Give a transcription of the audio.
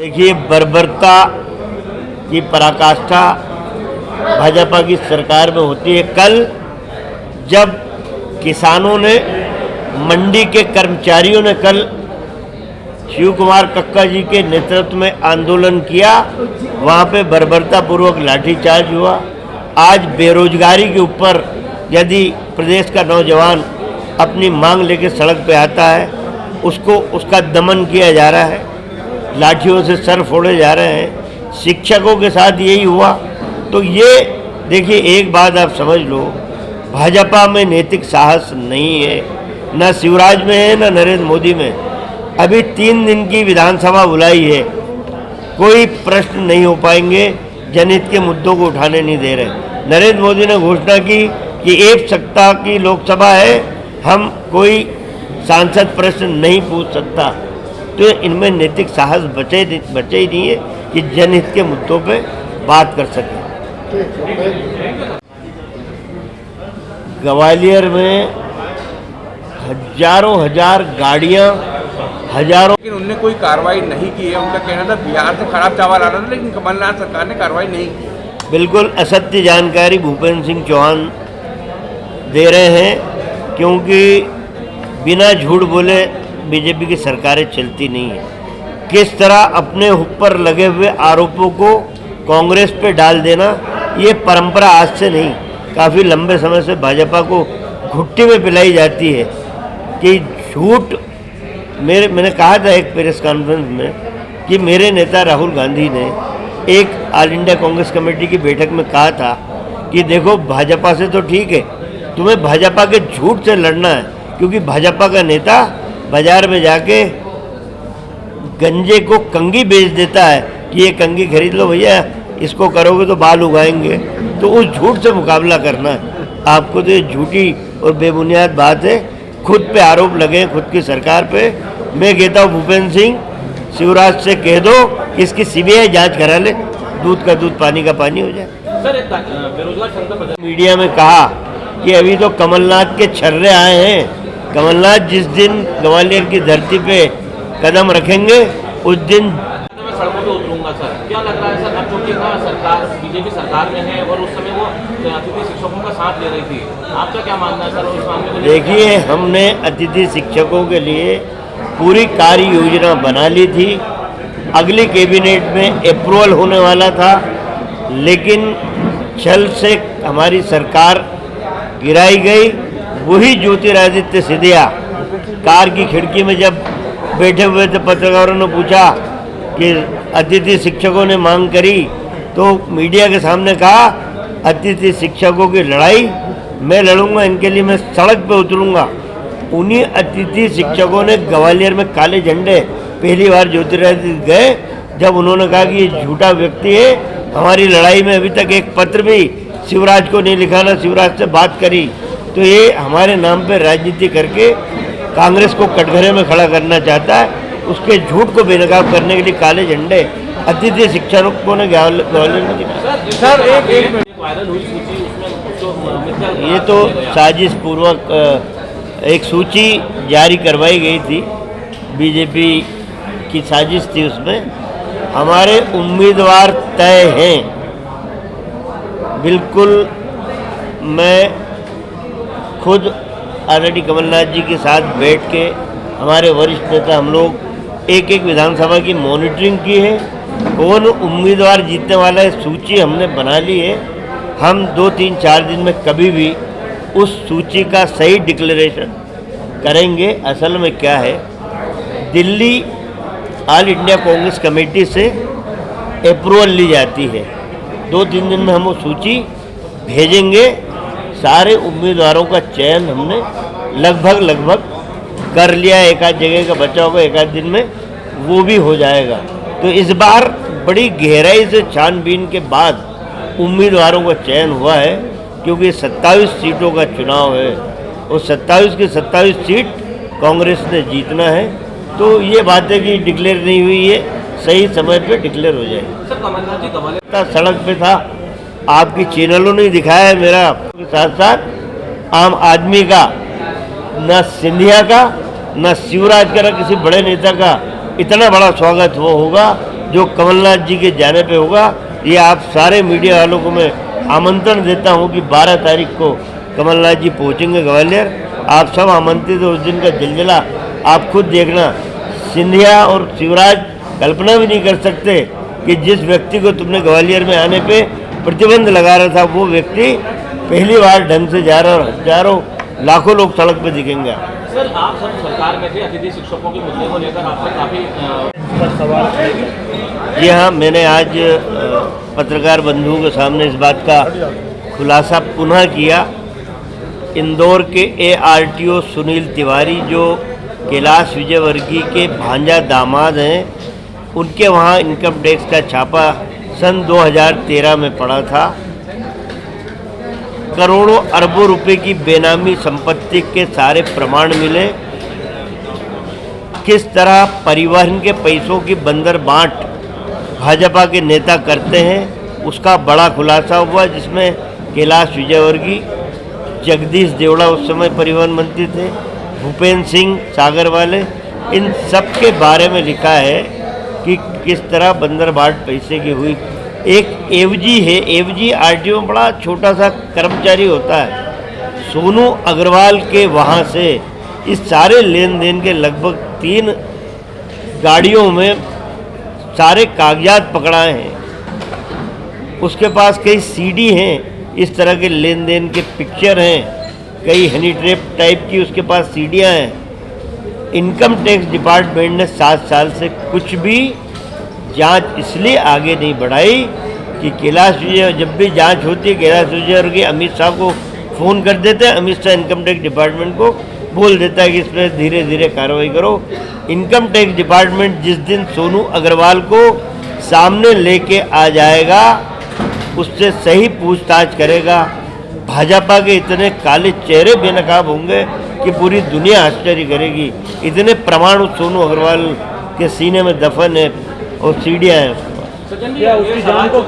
देखिए, बर्बरता की पराकाष्ठा भाजपा की सरकार में होती है। कल जब किसानों ने, मंडी के कर्मचारियों ने कल शिव कुमार कक्का जी के नेतृत्व में आंदोलन किया, वहाँ पे बर्बरता पूर्वक लाठीचार्ज हुआ। आज बेरोजगारी के ऊपर यदि प्रदेश का नौजवान अपनी मांग लेकर सड़क पे आता है, उसका दमन किया जा रहा है, लाठियों से सर फोड़े जा रहे हैं। शिक्षकों के साथ यही हुआ। तो ये देखिए, एक बात आप समझ लो, भाजपा में नैतिक साहस नहीं है, न शिवराज में है न नरेंद्र मोदी में। अभी 3 दिन की विधानसभा बुलाई है, कोई प्रश्न नहीं हो पाएंगे, जनहित के मुद्दों को उठाने नहीं दे रहे। नरेंद्र मोदी ने घोषणा की कि 1 सप्ताह की लोकसभा है, हम कोई सांसद प्रश्न नहीं पूछ सकता। तो इनमें नैतिक साहस बचे ही नहीं है कि जनहित के मुद्दों पे बात कर सके। ग्वालियर में हजार गाड़ियां, हजारों, लेकिन उनने कोई कार्रवाई नहीं की है। उनका कहना था बिहार से खराब चावल आ रहा था, लेकिन कमलनाथ सरकार ने कार्रवाई नहीं की। बिल्कुल असत्य जानकारी भूपेंद्र सिंह चौहान दे रहे हैं, क्योंकि बिना झूठ बोले बीजेपी की सरकारें चलती नहीं है। किस तरह अपने ऊपर लगे हुए आरोपों को कांग्रेस पे डाल देना, ये परंपरा आज से नहीं, काफ़ी लंबे समय से भाजपा को घुट्टी में पिलाई जाती है कि झूठ। मैंने कहा था एक प्रेस कॉन्फ्रेंस में कि मेरे नेता राहुल गांधी ने एक ऑल इंडिया कांग्रेस कमेटी की बैठक में कहा था कि देखो, भाजपा से तो ठीक है, तुम्हें भाजपा के झूठ से लड़ना है, क्योंकि भाजपा का नेता बाजार में जाके गंजे को कंगी बेच देता है कि ये कंगी खरीद लो भैया, इसको करोगे तो बाल उगाएंगे। तो उस झूठ से मुकाबला करना है आपको। तो ये झूठी और बेबुनियाद बात है, खुद पे आरोप लगे, खुद की सरकार पे। मैं कहता हूँ भूपेंद्र सिंह, शिवराज से कह दो कि इसकी सीबीआई जांच करा ले, दूध का दूध पानी का पानी हो जाए। सर, मीडिया में कहा कि अभी तो कमलनाथ के छर्रे आए हैं। कमलनाथ जिस दिन ग्वालियर की धरती पे कदम रखेंगे, उस दिन मैं सड़कों पे उतरूंगा। सर, क्या लग रहा है सर, अब चूंकि सरकार बीजेपी सरकार में है और उस समय वो अतिथि शिक्षकों का साथ ले रही थी, आपका क्या मानना है सर उस मामले को? देखिए, हमने अतिथि शिक्षकों के लिए पूरी कार्य योजना बना ली थी, अगली कैबिनेट में अप्रूवल होने वाला था, लेकिन छल से हमारी सरकार गिराई गई। वही ज्योतिरादित्य सिंधिया कार की खिड़की में जब बैठे हुए थे, पत्रकारों ने पूछा कि अतिथि शिक्षकों ने मांग करी, तो मीडिया के सामने कहा अतिथि शिक्षकों की लड़ाई मैं लड़ूंगा, इनके लिए मैं सड़क पे उतरूंगा। उन्हीं अतिथि शिक्षकों ने ग्वालियर में काले झंडे पहली बार ज्योतिरादित्य गए, जब उन्होंने कहा कि ये झूठा व्यक्ति है, हमारी लड़ाई में अभी तक एक पत्र भी शिवराज को नहीं लिखा, ना शिवराज से बात करी। तो ये हमारे नाम पे राजनीति करके कांग्रेस को कटघरे में खड़ा करना चाहता है। उसके झूठ को बेनकाब करने के लिए काले झंडे अतिथि शिक्षकों ने ग्वालियर में दिखाया। सर, एक वायरल हुई सूची, उसमें ये तो साजिश पूर्वक एक सूची जारी करवाई गई थी, बीजेपी की साजिश थी। उसमें हमारे उम्मीदवार तय हैं। बिल्कुल, मैं खुद ऑलरेडी कमलनाथ जी के साथ बैठ के हमारे वरिष्ठ नेता, हम लोग एक विधानसभा की मॉनिटरिंग की है, कौन उम्मीदवार जीतने वाला है, सूची हमने बना ली है। हम 2, 3, 4 दिन में कभी भी उस सूची का सही डिक्लेरेशन करेंगे। असल में क्या है, Delhi all India Congress committee से अप्रूवल ली जाती है, 2-3 दिन में हम वो सूची भेजेंगे। सारे उम्मीदवारों का चयन हमने लगभग कर लिया, एक आध जगह का बचा होगा, एक आध दिन में वो भी हो जाएगा। तो इस बार बड़ी गहराई से छानबीन के बाद उम्मीदवारों का चयन हुआ है, क्योंकि 27 सीटों का चुनाव है और 27 की 27 सीट कांग्रेस ने जीतना है। तो ये बातें कि डिक्लेयर नहीं हुई है, सही समय पे डिक्लेयर हो जाएगी। सर, कमलनाथ जी ग्वालियर सड़क पे था, आपकी चैनलों ने दिखाया है मेरा, के साथ साथ आम आदमी का, न सिंधिया का, न शिवराज का, न किसी बड़े नेता का इतना बड़ा स्वागत वो होगा जो कमलनाथ जी के जाने पे होगा। ये आप सारे मीडिया वालों को मैं आमंत्रण देता हूं कि 12 तारीख को कमलनाथ जी पहुंचेंगे ग्वालियर। आप सब आमंत्रित हो, उस दिन का जलजला आप खुद देखना। सिंधिया और शिवराज कल्पना भी नहीं कर सकते कि जिस व्यक्ति को तुमने ग्वालियर में आने पे प्रतिबंध लगा रहा था, वो व्यक्ति पहली बार ढंग से जा रहा और हजारों लाखों लोग सड़क पे दिखेंगे। सर आप सब सरकार में थे, अतिथि शिक्षकों के मुद्दे को लेकर आपसे काफ़ी सवाल थे। जी हाँ, मैंने आज पत्रकार बंधुओं के सामने इस बात का खुलासा पुनः किया। इंदौर के ARTO सुनील तिवारी, जो कैलाश विजयवर्गीय के भांजा दामाद हैं, उनके वहाँ इनकम टैक्स का छापा सन 2013 में पड़ा था। करोड़ों अरबों रुपए की बेनामी संपत्ति के सारे प्रमाण मिले। किस तरह परिवहन के पैसों की बंदर बांट भाजपा के नेता करते हैं, उसका बड़ा खुलासा हुआ, जिसमें कैलाश विजयवर्गीय, जगदीश देवड़ा उस समय परिवहन मंत्री थे, भूपेंद्र सिंह सागर वाले, इन सब के बारे में लिखा है कि किस तरह बंदर बांट पैसे की हुई। एक एवजी है, एवजी RTO में बड़ा छोटा सा कर्मचारी होता है, सोनू अग्रवाल के वहाँ से इस सारे लेन देन के लगभग 3 गाड़ियों में सारे कागजात पकड़ाए हैं। उसके पास कई CD हैं, इस तरह के लेन देन के पिक्चर हैं, कई हनी ट्रैप टाइप की उसके पास सीडियाँ हैं। इनकम टैक्स डिपार्टमेंट ने 7 साल से कुछ भी जांच इसलिए आगे नहीं बढ़ाई कि कैलाश विजय, जब भी जांच होती है कैलाश विजयवर्गीय अमित शाह को फ़ोन कर देते हैं, Amit Shah income tax department को बोल देता है कि इस पर धीरे धीरे कार्रवाई करो। इनकम टैक्स डिपार्टमेंट जिस दिन सोनू अग्रवाल को सामने लेके आ जाएगा, उससे सही पूछताछ करेगा। भाजपा के इतने काले चेहरे बेनकाब होंगे कि पूरी दुनिया आश्चर्य करेगी। इतने प्रमाण उस सोनू अग्रवाल के सीने में दफन है और सीढ़ियाँ हैं। सचिन जी, उसकी जान को